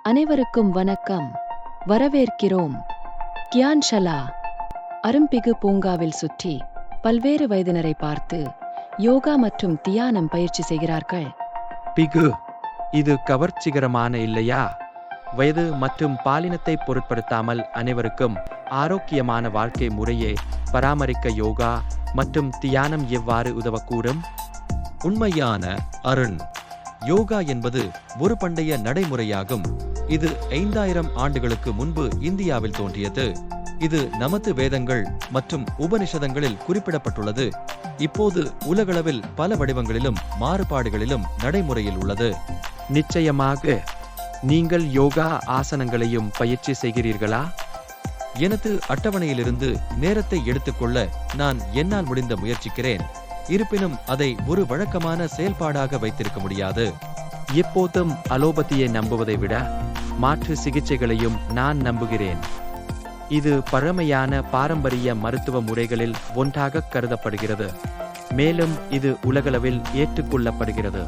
அனைவருக்கும் வணக்கம். வரவேற்கிறோம். கியான்ஷலா அரும்பிகு பூங்காவில் சுற்றி பல்வேறு வயதினரை பார்த்து யோகா மற்றும் தியானம் பயிற்சி செய்கிறார்கள். பிகு, இது கவர்ச்சிகரமான இல்லையா? வயது மற்றும் பாலினத்தை பொருட்படுத்தாமல் அனைவருக்கும் ஆரோக்கியமான வாழ்க்கை முறையை பராமரிக்க யோகா மற்றும் தியானம் எவ்வாறு உதவக்கூடும்? உண்மையான அருண், யோகா என்பது ஒரு பண்டைய நடைமுறையாகும். இது 5000 ஆண்டுகளுக்கு முன்பு இந்தியாவில் தோன்றியது. இது நமது வேதங்கள் மற்றும் உபனிஷதங்களில் குறிப்பிடப்பட்டுள்ளது. இப்போது உலகளவில் பல வடிவங்களிலும் மாறுபாடுகளிலும் நடைமுறையில் உள்ளது. நிச்சயமாக. நீங்கள் யோகா ஆசனங்களையும் பயிற்சி செய்கிறீர்களா? எனது அட்டவணையிலிருந்து நேரத்தை எடுத்துக்கொள்ள நான் என்னால் முடிந்த முயற்சிக்கிறேன். இருப்பினும் அதை ஒரு வழக்கமான செயல்பாடாக வைத்திருக்க முடியாது. எப்போதும் அலோபதியை நம்புவதை விட மாற்று சிகிச்சைகளையும் நான் நம்புகிறேன். இது பழமையான பாரம்பரிய மருத்துவ முறைகளில் ஒன்றாக கருதப்படுகிறது, மேலும் இது உலகளவில் ஏற்றுக்கொள்ளப்படுகிறது.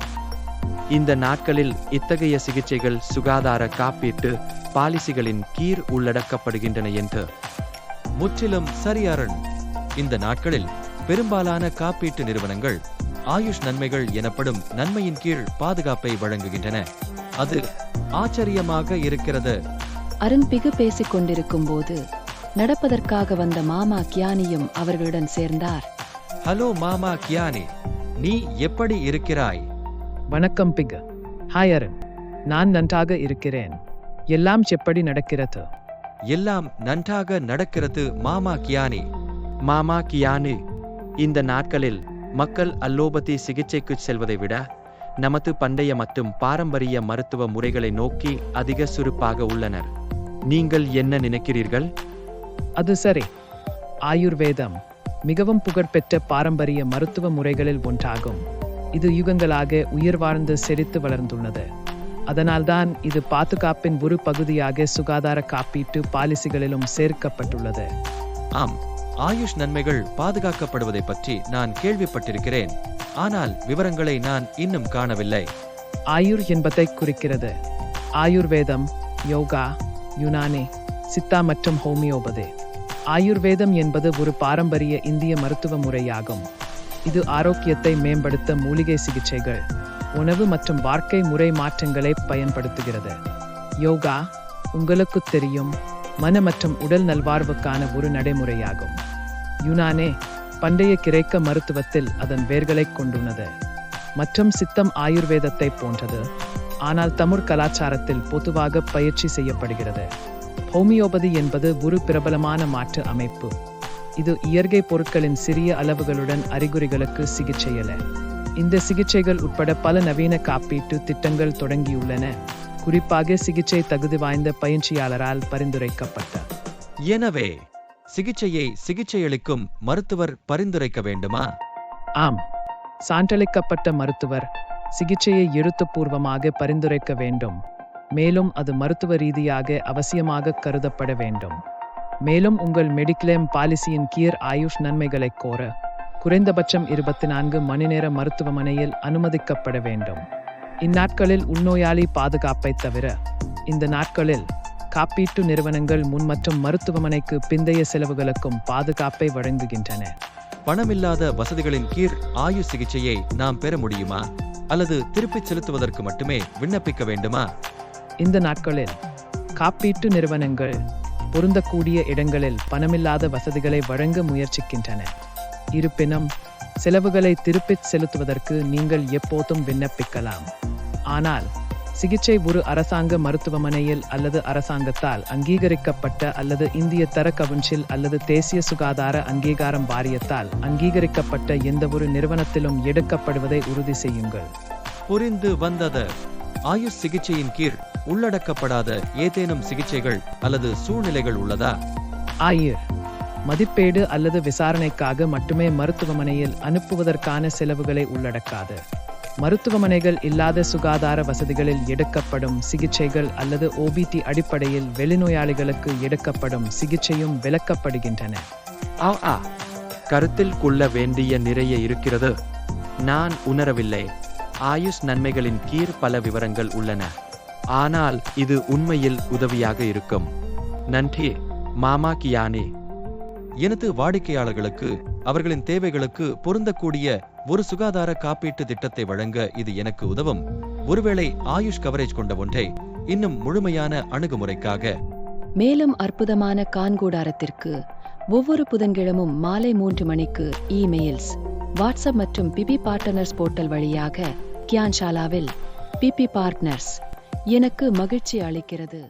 இந்த நாட்களில் இத்தகைய சிகிச்சைகள் சுகாதார காப்பீட்டு பாலிசிகளின் கீழ் உள்ளடக்கப்படுகின்றன என்று. முற்றிலும் சரி அருண். இந்த நாட்களில் பெரும்பாலான காப்பீட்டு நிறுவனங்கள் ஆயுஷ் நன்மைகள் எனப்படும் நன்மையின் கீழ் பாதுகாப்பை வழங்குகின்றன. அது ஆச்சரியமாக இருக்கிறது. அருண்பிகு பேசிக் கொண்டிருக்கும் போது நடப்பதற்காக வந்த மாமா கியானியும் அவர்களுடன் சேர்ந்தார். ஹலோ மாமா கியானி, நீ எப்படி இருக்கிறாய்? வணக்கம் பிகு. ஹாய் அருண், நான் நன்றாக இருக்கிறேன். எல்லாம் எப்படி நடக்கிறது? எல்லாம் நன்றாக நடக்கிறது மாமா கியானி. மாமா கியானு, இந்த நாட்களில் மக்கள் அலோபதி சிகிச்சைக்கு செல்வதை விட நமது பண்டைய மற்றும் பாரம்பரிய மருத்துவ முறைகளை நோக்கி அதிக சுறுப்பாக உள்ளனர். நீங்கள் என்ன நினைக்கிறீர்கள்? அது சரி. ஆயுர்வேதம் மிகவும் புகழ்பெற்ற பாரம்பரிய மருத்துவ முறைகளில் ஒன்றாகும். இது யுகங்களாக உயிர் வாழ்ந்து செழித்து வளர்ந்துள்ளது. அதனால்தான் இது பாதுகாப்பின் ஒரு பகுதியாக சுகாதார காப்பீட்டு பாலிசிகளிலும் சேர்க்கப்பட்டுள்ளது. ஆம், ஆயுஷ் நன்மைகள் பாதுகாக்கப்படுவதை பற்றி நான் கேள்விப்பட்டிருக்கிறேன். ஆனால் விவரங்களை நான் இன்னும் காணவில்லை. ஆயுர் என்பதை குறிக்கிறது. ஆயுர்வேதம், யோகா, யுனானி, சித்தா மற்றும் ஹோமியோபதி. ஆயுர்வேதம் என்பது ஒரு பாரம்பரிய இந்திய மருத்துவ முறையாகும். இது ஆரோக்கியத்தை மேம்படுத்த மூலிகை சிகிச்சைகள், உணவு மற்றும் வாழ்க்கை முறை மாற்றங்களை பயன்படுத்துகிறது. யோகா, உங்களுக்கு தெரியும், மன மற்றும் உடல் நல்வாழ்வுக்கான ஒரு நடைமுறையாகும். யுனானே பண்டைய கிரேக்க மருத்துவத்தில் அதன் வேர்களை கொண்டுள்ளது. மற்றும் சித்தம் ஆயுர்வேதத்தை போன்றது, ஆனால் தமிழ் கலாச்சாரத்தில் பொதுவாக பயிற்சி செய்யப்படுகிறது. ஹோமியோபதி என்பது ஒரு பிரபலமான மாற்று அமைப்பு. இது இயற்கை பொருட்களின் சிறிய அளவுகளுடன் அறிகுறிகளுக்கு சிகிச்சையல்ல. இந்த சிகிச்சைகள் உட்பட பல நவீன காப்பீட்டு திட்டங்கள் தொடங்கியுள்ளன, குறிப்பாக சிகிச்சை தகுதி வாய்ந்த பயிற்சியாளரால் பரிந்துரைக்கப்பட்ட. எனவே சிகிச்சையளிக்கும் மருத்துவர் பரிந்துரைக்க வேண்டுமா? ஆம், சான்றளிக்கப்பட்ட மருத்துவர் சிகிச்சையை எழுத்துப்பூர்வமாக பரிந்துரைக்க வேண்டும், மேலும் அது மருத்துவ ரீதியாக அவசியமாக கருதப்பட வேண்டும். மேலும் உங்கள் மெடிக்ளைம் பாலிசியின் கீழ் ஆயுஷ் நன்மைகளை கோர குறைந்தபட்சம் 24 மணி நேர மருத்துவமனையில் அனுமதிக்கப்பட வேண்டும். இந்நாட்களில் உள்நோயாளி பாதுகாப்பை தவிர இந்த நாட்களில் காப்பீட்டு நிறுவனங்கள் முன் மற்றும் மருத்துவமனைக்கு பிந்தைய செலவுகளுக்கும் பாதுகாப்பை வழங்குகின்றன. பணமில்லாத வசதிகளின் கீழ் ஆயுஷ் சிகிச்சையை நாம் பெற முடியுமா, அல்லது திருப்பிச் செலுத்துவதற்கு மட்டுமே விண்ணப்பிக்க வேண்டுமா? இந்த நாட்களில் காப்பீட்டு நிறுவனங்கள் பொருந்தக்கூடிய இடங்களில் பணமில்லாத வசதிகளை வழங்க முயற்சிக்கின்றன. இருப்பினும் செலவுகளை திருப்பிச் செலுத்துவதற்கு நீங்கள் எப்போதும் விண்ணப்பிக்கலாம். ஆனால் சிகிச்சை ஒரு அரசாங்க மருத்துவமனையில் அல்லது அரசாங்கத்தால் அங்கீகரிக்கப்பட்ட அல்லது இந்திய தர கவுன்சில் அல்லது தேசிய சுகாதார அங்கீகாரம் வாரியத்தால் அங்கீகரிக்கப்பட்ட எந்தவொரு நிறுவனத்திலும் எடுக்கப்படுவதை உறுதி செய்யுங்கள். புரிந்து வந்தது. ஆயுஷ் சிகிச்சையின் கீழ் உள்ளடக்கப்படாத ஏதேனும் சிகிச்சைகள் அல்லது சூழ்நிலைகள் உள்ளதா? ஆயுர் மதிப்பீடு அல்லது விசாரணைக்காக மட்டுமே மருத்துவமனையில் அனுப்புவதற்கான செலவுகளை உள்ளடக்காது. மருத்துவமனைகள் இல்லாத சுகாதார வசதிகளில் எடுக்கப்படும் சிகிச்சைகள் அல்லது ஓபிடி அடிப்படையில் வெளிநோயாளிகளுக்கு எடுக்கப்படும் சிகிச்சையும் விலக்கப்படுகின்றன. கருத்தில் கொள்ள வேண்டிய நிறைய இருக்கிறது. நான் உணரவில்லை. ஆயுஷ் நன்மைகளின் கீழ் பல விவரங்கள் உள்ளன. ஆனால் இது உண்மையில் உதவியாக இருக்கும். நன்றி மாமா கியானி. எனது வாடிக்கையாளர்களுக்கு அவர்களின் தேவைகளுக்கு பொருந்தக்கூடிய ஒரு சுகாதார காப்பீட்டு திட்டத்தை வழங்க இது எனக்கு உதவும். ஒருவேளை ஆயுஷ் கவரேஜ் கொண்ட ஒன்றை இன்னும் முழுமையான அணுகுமுறைக்காக. மேலும் அற்புதமான கான்கூடாரத்திற்கு ஒவ்வொரு புதன்கிழமும் மாலை 3 மணிக்கு இமெயில்ஸ், வாட்ஸ்அப் மற்றும் பிபி பார்ட்னர்ஸ் போர்ட்டல் வழியாக கியான்ஷாலாவில் பிபி பார்ட்னர்ஸ் எனக்கு மகிழ்ச்சி அளிக்கிறது.